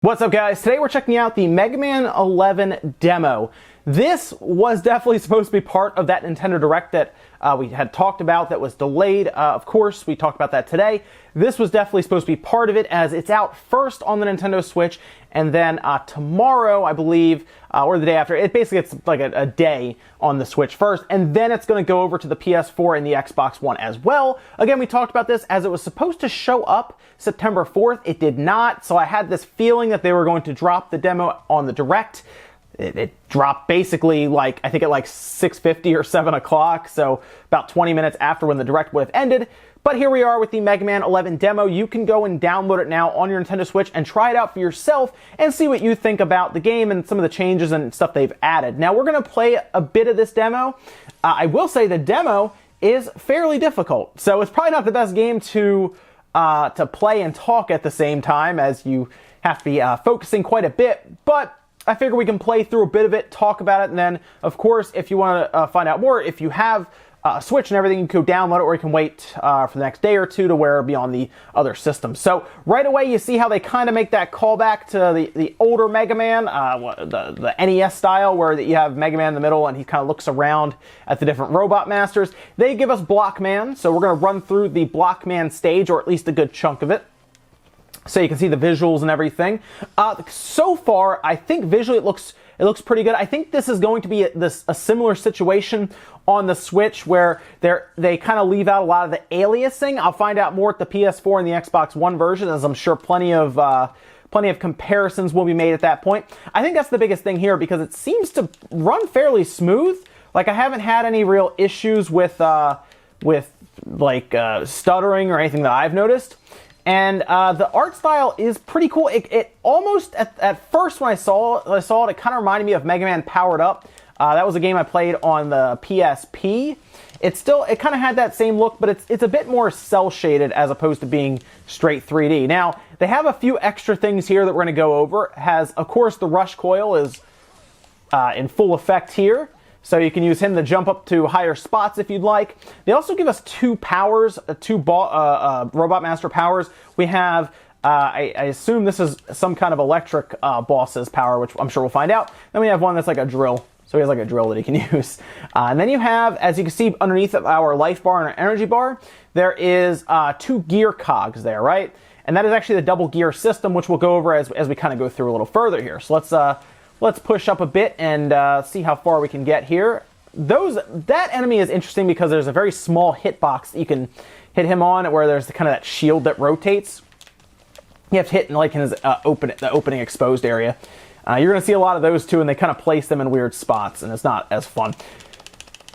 What's up, guys? Today we're checking out the Mega Man 11 demo. This was definitely supposed to be part of that Nintendo Direct that we had talked about that was delayed. Of course, we talked about that today. This was definitely supposed to be part of it, as it's out first on the Nintendo Switch, and then tomorrow, I believe, or the day after, it's like a day on the Switch first, and then it's going to go over to the PS4 and the Xbox One as well. Again, we talked about this as it was supposed to show up September 4th. It did not, so I had this feeling that they were going to drop the demo on the Direct. It dropped basically I think at 6:50 or 7 o'clock, so about 20 minutes after when the Direct would have ended. But here we are with the Mega Man 11 demo. You can go and download it now on your Nintendo Switch and try it out for yourself and see what you think about the game and some of the changes and stuff they've added. Now, we're going to play a bit of this demo. I will say the demo is fairly difficult, so it's probably not the best game to play and talk at the same time, as you have to be focusing quite a bit, but I figure we can play through a bit of it, talk about it, and then, of course, if you want to find out more, if you have a Switch and everything, you can go download it, or you can wait for the next day or two to where it'll be on the other systems. So right away, you see how they kind of make that callback to the older Mega Man, the NES style, where you have Mega Man in the middle and he kind of looks around at the different Robot Masters. They give us Blockman, so we're going to run through the Blockman stage, or at least a good chunk of it, so you can see the visuals and everything. So far, I think visually it looks pretty good. I think this is going to be a similar situation on the Switch, where they kind of leave out a lot of the aliasing. I'll find out more at the PS4 and the Xbox One version, as I'm sure plenty of comparisons will be made at that point. I think that's the biggest thing here, because it seems to run fairly smooth. I haven't had any real issues with stuttering or anything that I've noticed. And the art style is pretty cool. It almost, at first when I saw it, it kind of reminded me of Mega Man Powered Up. That was a game I played on the PSP. It kind of had that same look, but it's a bit more cel-shaded as opposed to being straight 3D. Now, they have a few extra things here that we're going to go over. Of course, the Rush Coil is in full effect here, so you can use him to jump up to higher spots if you'd like. They also give us two powers, Robot Master powers. We have, I assume this is some kind of electric boss's power, which I'm sure we'll find out. Then we have one that's like a drill. So he has like a drill that he can use. And then you have, as you can see underneath of our life bar and our energy bar, there is two gear cogs there, right? And that is actually the double gear system, which we'll go over as we kind of go through a little further here. So let's push up a bit and see how far we can get here. That enemy is interesting because there's a very small hitbox that you can hit him on, where there's kind of that shield that rotates. You have to hit in his the opening exposed area. You're going to see a lot of those too, and they kind of place them in weird spots, and it's not as fun.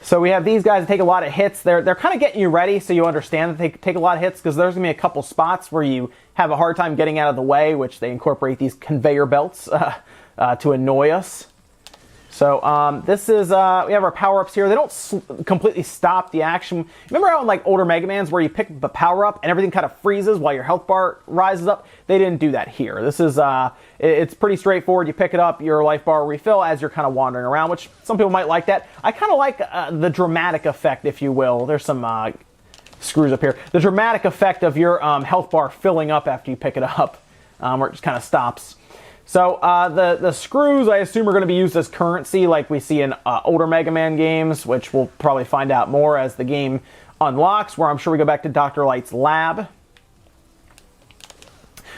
So we have these guys that take a lot of hits. They're kind of getting you ready so you understand that they take a lot of hits, because there's going to be a couple spots where you have a hard time getting out of the way, which they incorporate these conveyor belts to annoy us. So this is, we have our power-ups here. They don't completely stop the action. Remember how in older Mega Mans where you pick the power-up and everything kind of freezes while your health bar rises up? They didn't do that here. This is, it's pretty straightforward. You pick it up, your life bar will refill as you're kind of wandering around, which some people might like that. I kind of like the dramatic effect, if you will. There's some screws up here. The dramatic effect of your health bar filling up after you pick it up, where it just kind of stops. So the screws, I assume, are going to be used as currency like we see in older Mega Man games, which we'll probably find out more as the game unlocks, where I'm sure we go back to Dr. Light's lab.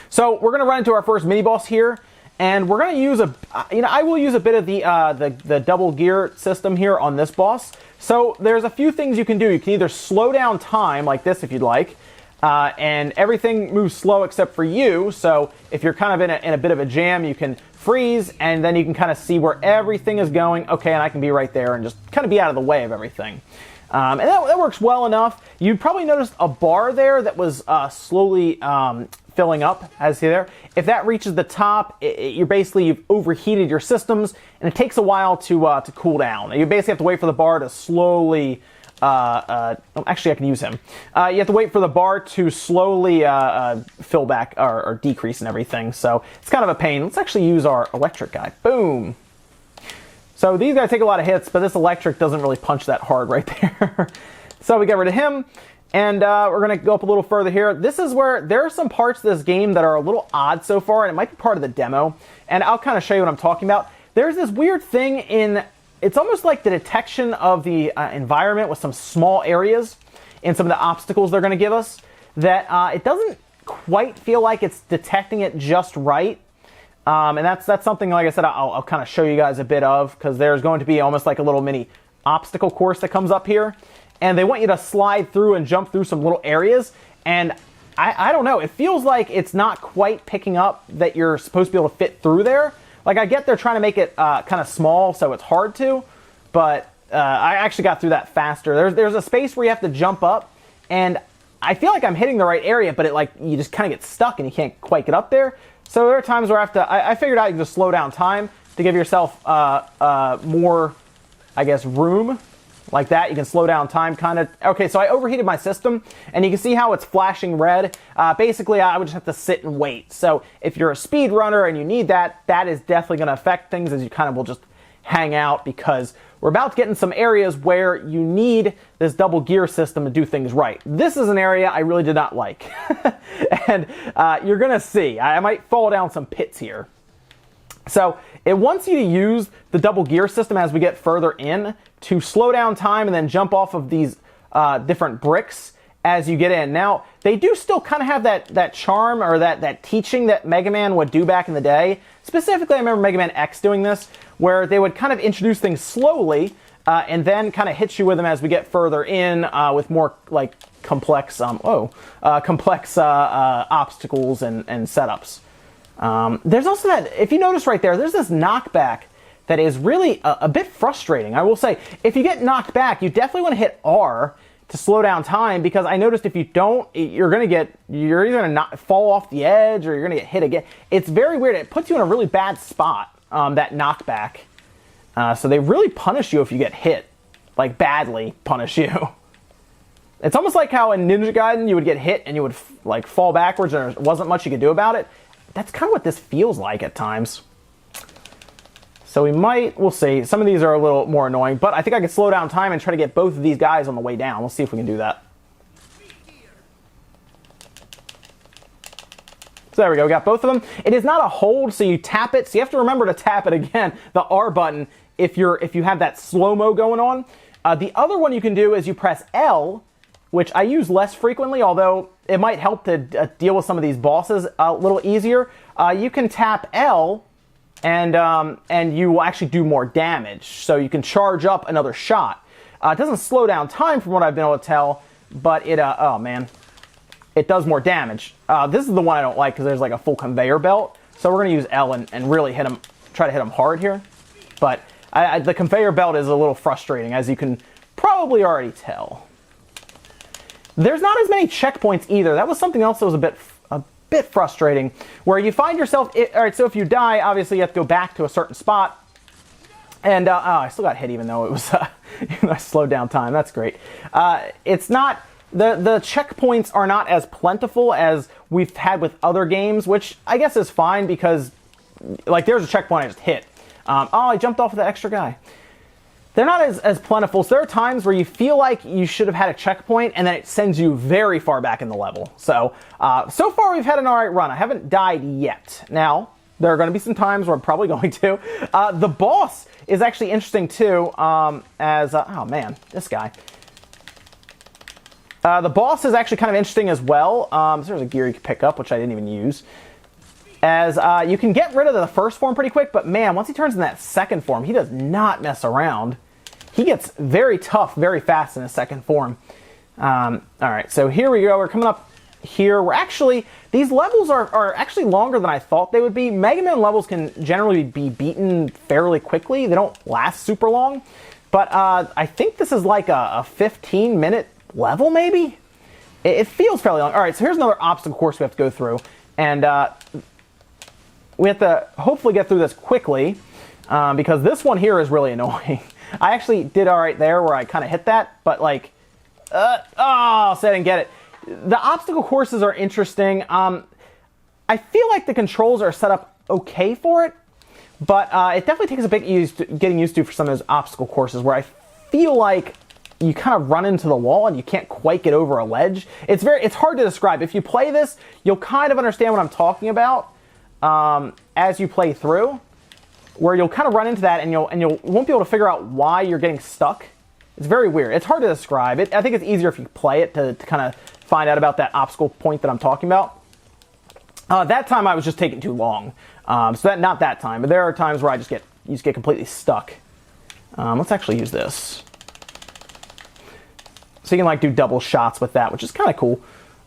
So we're going to run into our first mini-boss here, and we're going to use I will use a bit of the double gear system here on this boss. So there's a few things you can do. You can either slow down time like this if you'd like, and everything moves slow except for you. So if you're kind of in a bit of a jam, you can freeze, and then you can kind of see where everything is going. Okay, and I can be right there and just kind of be out of the way of everything. And that works well enough. You probably noticed a bar there that was slowly filling up, as you see there. If that reaches the top, you've overheated your systems, and it takes a while to cool down. You basically have to wait for the bar to slowly actually I can use him. You have to wait for the bar to slowly fill back or decrease and everything, so it's kind of a pain. Let's actually use our electric guy. Boom! So these guys take a lot of hits, but this electric doesn't really punch that hard right there. So we get rid of him, And we're going to go up a little further here. This is where there are some parts of this game that are a little odd so far, and it might be part of the demo. And I'll kind of show you what I'm talking about. There's this weird thing in, it's almost like the detection of the environment with some small areas in some of the obstacles they're going to give us, that it doesn't quite feel like it's detecting it just right. And that's something, like I said, I'll kind of show you guys a bit of, because there's going to be almost like a little mini obstacle course that comes up here. And they want you to slide through and jump through some little areas. And I don't know, it feels like it's not quite picking up that you're supposed to be able to fit through there. Like, I get they're trying to make it kind of small, so it's hard to. But I actually got through that faster. There's a space where you have to jump up. And I feel like I'm hitting the right area, but you just kind of get stuck and you can't quite get up there. So there are times where I figured out you can just slow down time to give yourself more, I guess, room. Like that, you can slow down time kind of. Okay, so I overheated my system, and you can see how it's flashing red. Basically, I would just have to sit and wait. So if you're a speed runner and you need that, that is definitely going to affect things, as you kind of will just hang out, because we're about to get in some areas where you need this double gear system to do things right. This is an area I really did not like. And you're going to see, I might fall down some pits here. So it wants you to use the double gear system as we get further in to slow down time and then jump off of these different bricks as you get in. Now, they do still kind of have that charm, or that teaching that Mega Man would do back in the day. Specifically, I remember Mega Man X doing this, where they would kind of introduce things slowly and then kind of hit you with them as we get further in with more like complex obstacles and setups. There's also that, if you notice right there, there's this knockback that is really a bit frustrating. I will say, if you get knocked back, you definitely want to hit R to slow down time, because I noticed if you don't, you're either going to fall off the edge or you're going to get hit again. It's very weird. It puts you in a really bad spot, that knockback. So they really punish you if you get hit, like badly punish you. It's almost like how in Ninja Gaiden you would get hit and you would like fall backwards and there wasn't much you could do about it. That's kind of what this feels like at times. So we'll see. Some of these are a little more annoying, but I think I can slow down time and try to get both of these guys on the way down. We'll see if we can do that. So there we go, we got both of them. It is not a hold, so you tap it. So you have to remember to tap it again, the R button, if you have that slow-mo going on. The other one you can do is you press L, which I use less frequently, although it might help to deal with some of these bosses a little easier. You can tap L, and you will actually do more damage, so you can charge up another shot. It doesn't slow down time from what I've been able to tell, but oh man, it does more damage. This is the one I don't like, because there's like a full conveyor belt, so we're going to use L and really try to hit him hard here. But the conveyor belt is a little frustrating, as you can probably already tell. There's not as many checkpoints either. That was something else that was a bit frustrating, where you find yourself, all right, so if you die, obviously you have to go back to a certain spot, and I still got hit even though it was, even though I slowed down time. That's great. It's not, the checkpoints are not as plentiful as we've had with other games, which I guess is fine, because, like, there's a checkpoint I just hit. I jumped off of that extra guy. They're not as plentiful, so there are times where you feel like you should have had a checkpoint, and then it sends you very far back in the level. So far we've had an alright run. I haven't died yet. Now, there are going to be some times where I'm probably going to. The boss is actually interesting too, oh man, this guy. The boss is actually kind of interesting as well. So there's a gear you can pick up, which I didn't even use. As you can get rid of the first form pretty quick, but man, once he turns in that second form, he does not mess around. He gets very tough very fast in his second form. Alright, so here we go. We're coming up here. These levels are actually longer than I thought they would be. Mega Man levels can generally be beaten fairly quickly. They don't last super long. But I think this is like a 15-minute level, maybe? It feels fairly long. Alright, so here's another obstacle course we have to go through. And we have to hopefully get through this quickly, because this one here is really annoying. I actually did alright there where I kind of hit that, but like, so I didn't get it. The obstacle courses are interesting. I feel like the controls are set up okay for it, but it definitely takes a bit getting used to for some of those obstacle courses, where I feel like you kind of run into the wall and you can't quite get over a ledge. It's hard to describe. If you play this, you'll kind of understand what I'm talking about as you play through, where you'll kind of run into that and you won't be able to figure out why you're getting stuck. It's very weird. It's hard to describe. I think it's easier if you play it to kind of find out about that obstacle point that I'm talking about. That time I was just taking too long. Not that time, but there are times where you just get completely stuck. Let's actually use this. So you can like do double shots with that, which is kind of cool.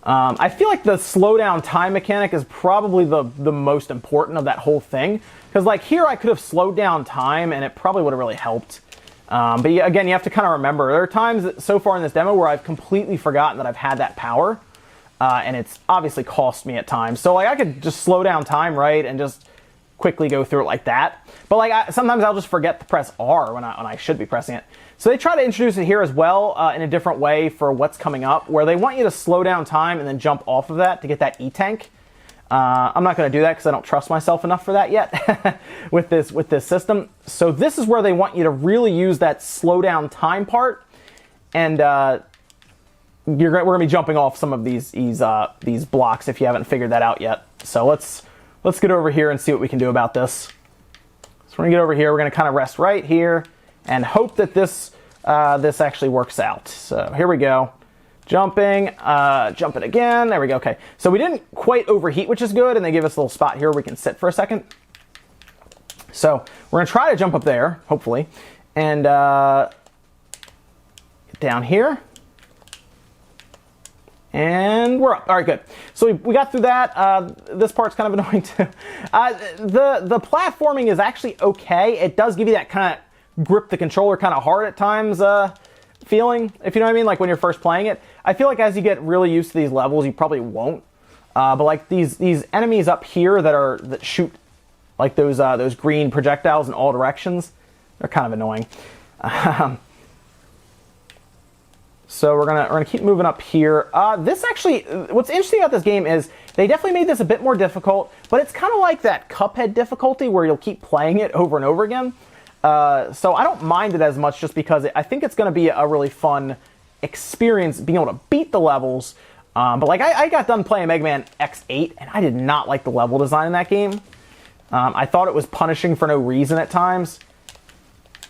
I feel like the slowdown time mechanic is probably the most important of that whole thing. Because like here I could have slowed down time and it probably would have really helped. But again, you have to kind of remember, there are times so far in this demo where I've completely forgotten that I've had that power. And it's obviously cost me at times. So like I could just slow down time, right, and just quickly go through it like that. But like sometimes I'll just forget to press R when I should be pressing it. So they try to introduce it here as well in a different way for what's coming up, where they want you to slow down time and then jump off of that to get that E-tank. I'm not going to do that because I don't trust myself enough for that yet with this system. So this is where they want you to really use that slow down time part, and we're going to be jumping off some of these blocks if you haven't figured that out yet. So let's get over here and see what we can do about this. So we're going to get over here. We're going to kind of rest right here and hope that this actually works out. So here we go. Jumping again. There we go. Okay. So we didn't quite overheat, which is good, and they give us a little spot here where we can sit for a second. So we're going to try to jump up there, hopefully, and get down here. And we're up. All right, good. So we got through that. This part's kind of annoying too. The platforming is actually okay. It does give you that kind of grip the controller kind of hard at times feeling, if you know what I mean, like when you're first playing it. I feel like as you get really used to these levels, you probably won't. But like these enemies up here that shoot like those green projectiles in all directions, they're kind of annoying. So we're gonna keep moving up here. This actually, what's interesting about this game is they definitely made this a bit more difficult, but it's kind of like that Cuphead difficulty where you'll keep playing it over and over again. So I don't mind it as much just because I think it's going to be a really fun experience being able to beat the levels. But like I got done playing Mega Man X8 and I did not like the level design in that game. I thought it was punishing for no reason at times.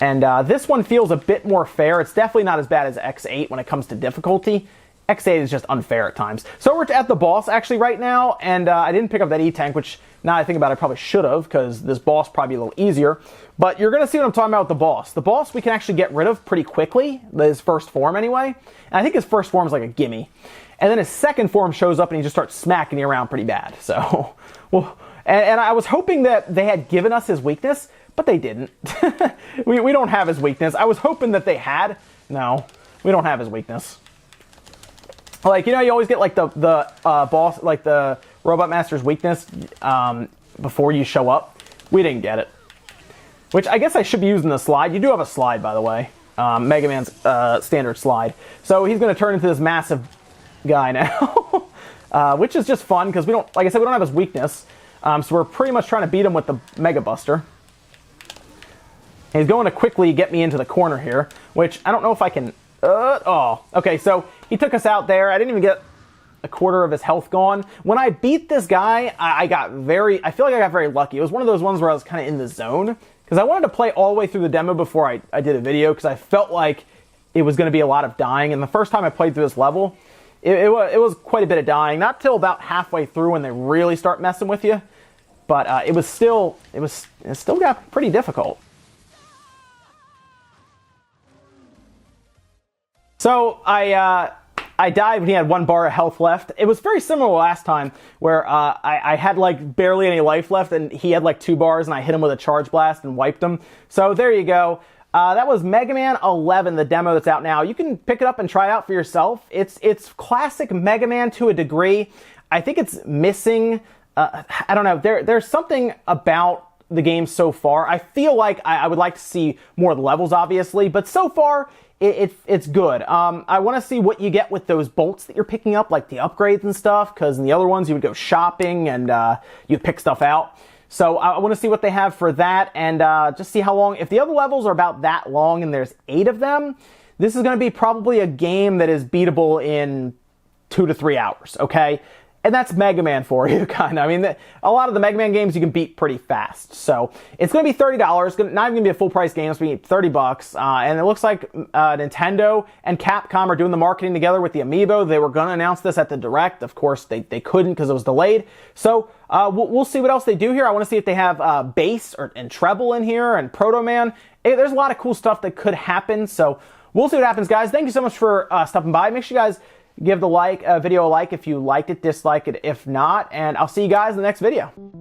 And this one feels a bit more fair. It's definitely not as bad as X8 when it comes to difficulty. X8 is just unfair at times. So we're at the boss actually right now, and I didn't pick up that E-tank, which now I think about it, I probably should have, because this boss probably a little easier. But you're going to see what I'm talking about with the boss. The boss we can actually get rid of pretty quickly, his first form anyway. And I think his first form is like a gimme. And then his second form shows up and he just starts smacking you around pretty bad. So, well, and I was hoping that they had given us his weakness, but they didn't. we don't have his weakness. I was hoping that they had. No, we don't have his weakness. Like, you know, you always get like the boss, like the Robot Master's weakness before you show up. We didn't get it. Which I guess I should be using the slide. You do have a slide, by the way. Mega Man's standard slide. So he's going to turn into this massive guy now. Which is just fun because we don't, like I said, we don't have his weakness. So we're pretty much trying to beat him with the Mega Buster. And he's going to quickly get me into the corner here, which I don't know if I can... oh, okay, so he took us out there. I didn't even get a quarter of his health gone. When I beat this guy, I feel like I got very lucky. It was one of those ones where I was kind of in the zone, because I wanted to play all the way through the demo before I did a video, because I felt like it was going to be a lot of dying. And the first time I played through this level, it was quite a bit of dying. Not till about halfway through when they really start messing with you. But it still got pretty difficult. So I died when he had 1 bar of health left. It was very similar last time, where I had like barely any life left, and he had like 2 bars, and I hit him with a charge blast and wiped him. So there you go. That was Mega Man 11, the demo that's out now. You can pick it up and try it out for yourself. It's classic Mega Man to a degree. I think it's missing. I don't know. There's something about the game so far. I feel like I would like to see more of the levels, obviously, but so far it's good. I want to see what you get with those bolts that you're picking up, like the upgrades and stuff, because in the other ones you would go shopping and you'd pick stuff out. So I want to see what they have for that, and just see how long. If the other levels are about that long and there's 8 of them, this is going to be probably a game that is beatable in 2 to 3 hours, okay? And that's Mega Man for you, kind of. I mean, a lot of the Mega Man games you can beat pretty fast. So it's going to be $30. Not even going to be a full price game. It's going to be 30 bucks. And it looks like Nintendo and Capcom are doing the marketing together with the Amiibo. They were going to announce this at the Direct. Of course, they couldn't because it was delayed. So we'll see what else they do here. I want to see if they have bass and treble in here and Proto Man. There's a lot of cool stuff that could happen. So we'll see what happens, guys. Thank you so much for stopping by. Make sure you guys give the video a like if you liked it, dislike it if not, and I'll see you guys in the next video.